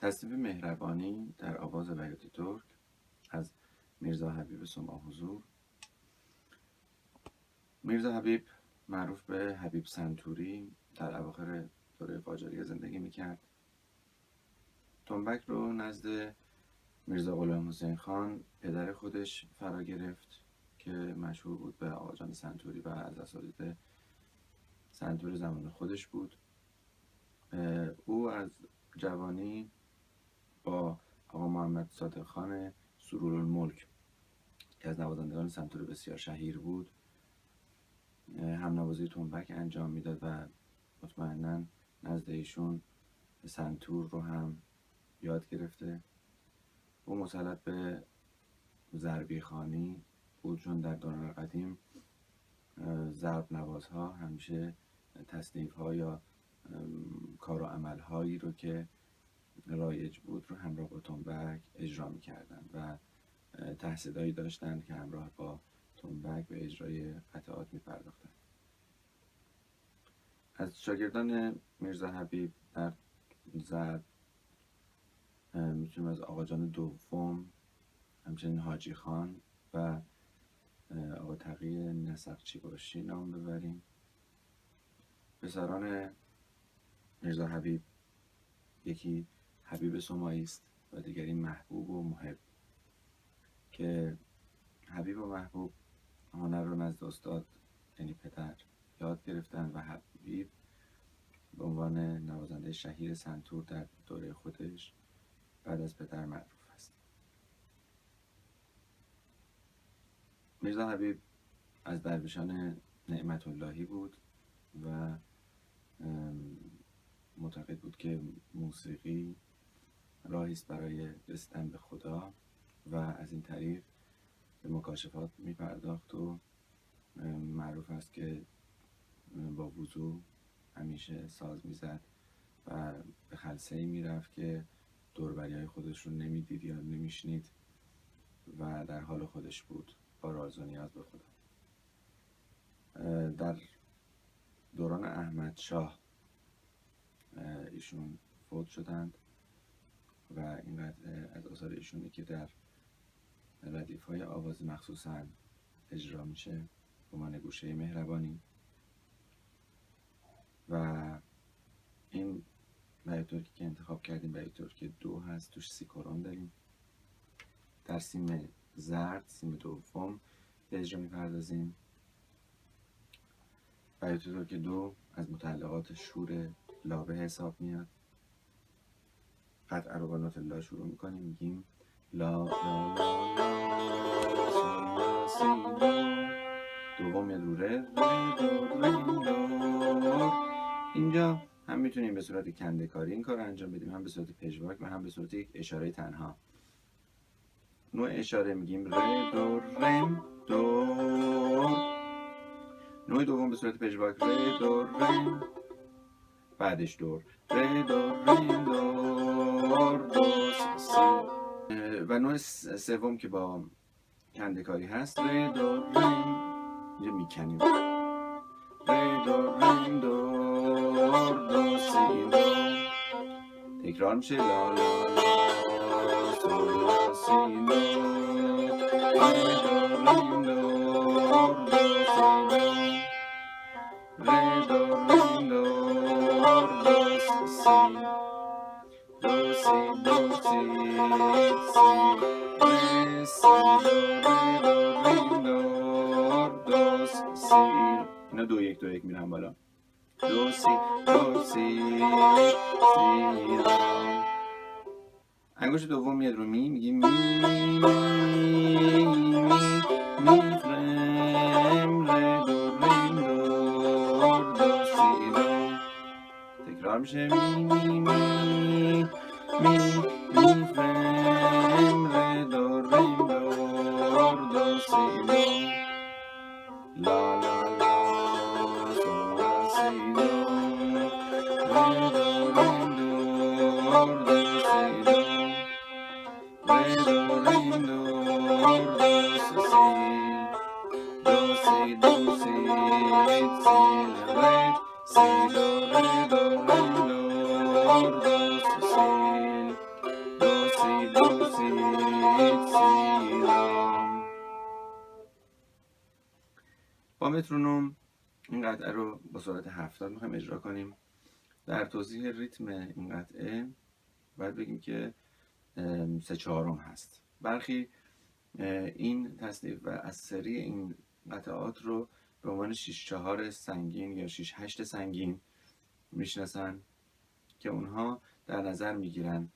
تصنیف مهربانی در آواز بیات ترک از میرزا حبیب سما حضور. میرزا حبیب معروف به حبیب سنتوری در اواخر دوره قاجاریه زندگی میکرد. تنبک رو نزد میرزا غلام حسین خان پدر خودش فرا گرفت که مشهور بود به آقا جان سنتوری و از اساتید سنتور زمان خودش بود. او از جوانی با آقا محمد صادق خان سرورالملک که از نوازندگان سنتور بسیار شهیر بود هم نوازی تنبک انجام میداد و مطمئناً نزد ایشون سنتور رو هم یاد گرفته. او مسلط به ضربی خوانی بود، چون در دوران قدیم ضرب نوازها همیشه تصنیف ها یا کار و عمل هایی رو که رایج بود رو همراه با تنبک اجرا می‌کردن و تحصیلایی داشتند که همراه با تنبک به اجرای قطعات می‌پرداختند. از شاگردان میرزا حبیب در ضرب میتونیم از آقا جان دوم، همچنین حاجی خان و آقا تقی نسقچی باشی نام ببریم. پسران میرزا حبیب یکی حبیب سمایی است و دیگری محبوب و محب، که حبیب و محبوب هنر رو نزد استاد یعنی پدر یاد گرفتن و حبیب به عنوان نوازنده شهیر سنتور در دوره خودش بعد از پدر معروف است. میرزا حبیب از درویشان نعمت اللهی بود و معتقد بود که موسیقی راهی است برای رسیدن به خدا و از این طریق به مکاشفات می پرداخت و معروف است که با وضو همیشه ساز می زد و به خلسه‌ای می رفت که دوربریای خودش رو نمی دید یا نمی شنید و در حال خودش بود با راز و نیاز به خدا. در دوران احمد شاه ایشون فوت شدند و این قطعه از آثار ایشونی که در ردیف‌های آوازی مخصوصاً اجرا میشه به عنوان گوشه مهربانی. و این بیات ترکی که انتخاب کردیم بیات ترکی 2 هست، توش 30 کرون داریم. در سیم زرد، سیم دوم به اجرا میپردازیم. بیات ترکی 2 از متعلقات شور لابه حساب میاد. قطعه رو با نوت لا شروع میکنیم، میگیم لا لا لا لا سول لا سی لا. دوم میاد رو ره ره. اینجا هم میتونیم به صورت کنده کاری این کار رو انجام بدیم، هم به صورت پژواک و هم به صورت یک اشاره تنها. نوع اشاره میگیم ره دو رم دو. نوع دوم به صورت پژواک ره دو رم، بعدش دور ره دور ریم دور دو سی. و نوع سوم که با کندکاری هست ره دور ریم، اینجا میکنیم ره دور ریم دور دو سی دو. تکرار میشه لا لا لا سول لا سی دو ره دور ریم دور دو سی دو ره دور ریم دور دو سی دو سی دو سی سی ره سی دو ره دور ریم دور دو سی. اینا 2 1 2 1 میرن بالا. دو سی دو سی سی دو. انگشت دوم میاد رو می، میگیم می می می می فرم ره دو ریم دور دو سی دو. تکرار میشه می می می می می فرم ره دو ریم دور دو سی دو. لا لا لا سول لا سی دو ره دو ریم دور دو سی دو ره دو ریم دور دو سی دو سی دو سی سی ره سی دو ره دو ریم دور دو سی. رسید سیرام. با مترونوم این قطعه رو با سرعت 70 میخوایم اجرا کنیم. در توضیح ریتم این قطعه باید بگیم که 3/4 هست. برخی این تصنیف و از سری این قطعات رو به عنوان 6/4 سنگین یا 6/8 سنگین میشناسن که اونها در نظر میگیرن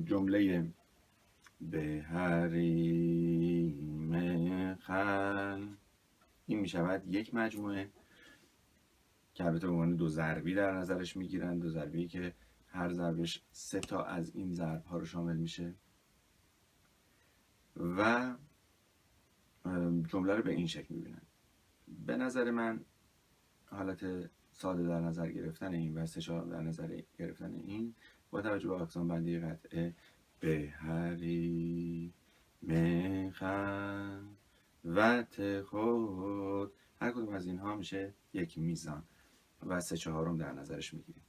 جمله به حریم خل این میشود یک مجموعه که البته به عنوان 2 ضربی در نظرش میگیرن، 2 ضربی که هر ضربش 3 تا از این ضرب ها رو شامل میشه و جمله رو به این شکل میبینن. به نظر من حالت ساده در نظر گرفتن این و 3/4 در نظر گرفتن این با توجه به آکسان بندی قطعه به حریم خلوت خود، هر کدوم از اینها میشه یک میزان و 3/4 در نظرش میگیریم.